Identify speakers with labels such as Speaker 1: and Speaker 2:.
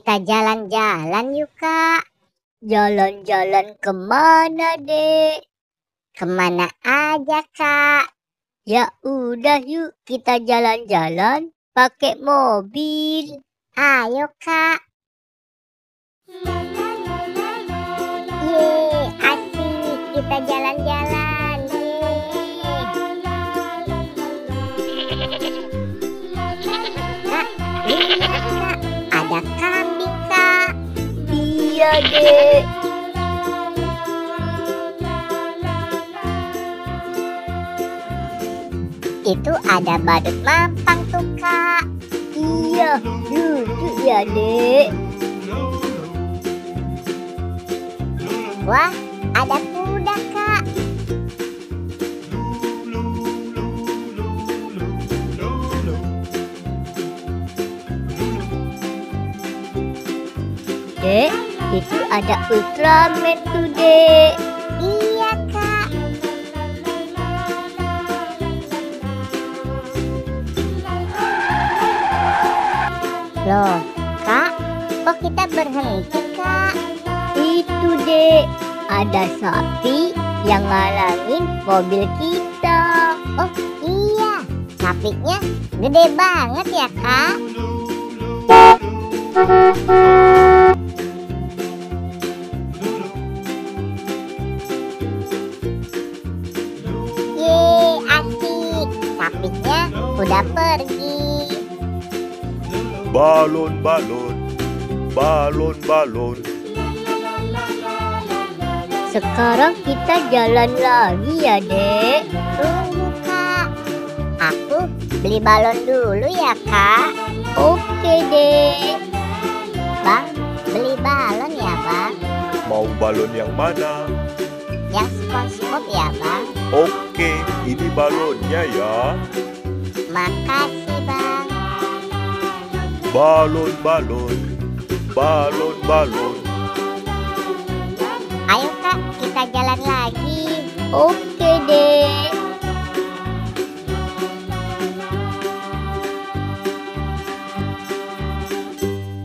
Speaker 1: kita jalan-jalan yuk, Kak. Jalan-jalan kemana, Dek? Kemana aja, Kak? Ya udah yuk kita jalan-jalan pakai mobil. Ayo, Kak. Yeay, asik kita jalan-jalan. Kak, lihat, Kak. Ada kambing, Kak. Iya, Dek. Itu ada badut mampang tuh, Kak. Iya, lucu ya, Dek. Wah, ada kuda, Kak. Dek, itu ada Ultraman tuh, Dek. Iya, Kak. Loh, Kak, kok kita berhenti, Kak? Itu, Dek, ada sapi yang ngalangin mobil kita. Oh iya, sapinya gede banget ya, Kak. Yeay, asik. Sapinya udah pergi.
Speaker 2: Balon, balon, balon, balon.
Speaker 1: Sekarang kita jalan lagi ya, Dek. Tunggu, Kak. Aku beli balon dulu ya, Kak. Oke, Dek. Bang, beli balon ya, Bang.
Speaker 2: Mau balon yang mana?
Speaker 1: Yang SpongeBob ya, Bang.
Speaker 2: Oke, ini balonnya ya.
Speaker 1: Makasih, Bang.
Speaker 2: Balon, balon, balon, balon.
Speaker 1: Ayo, Kak, kita jalan lagi. Oke.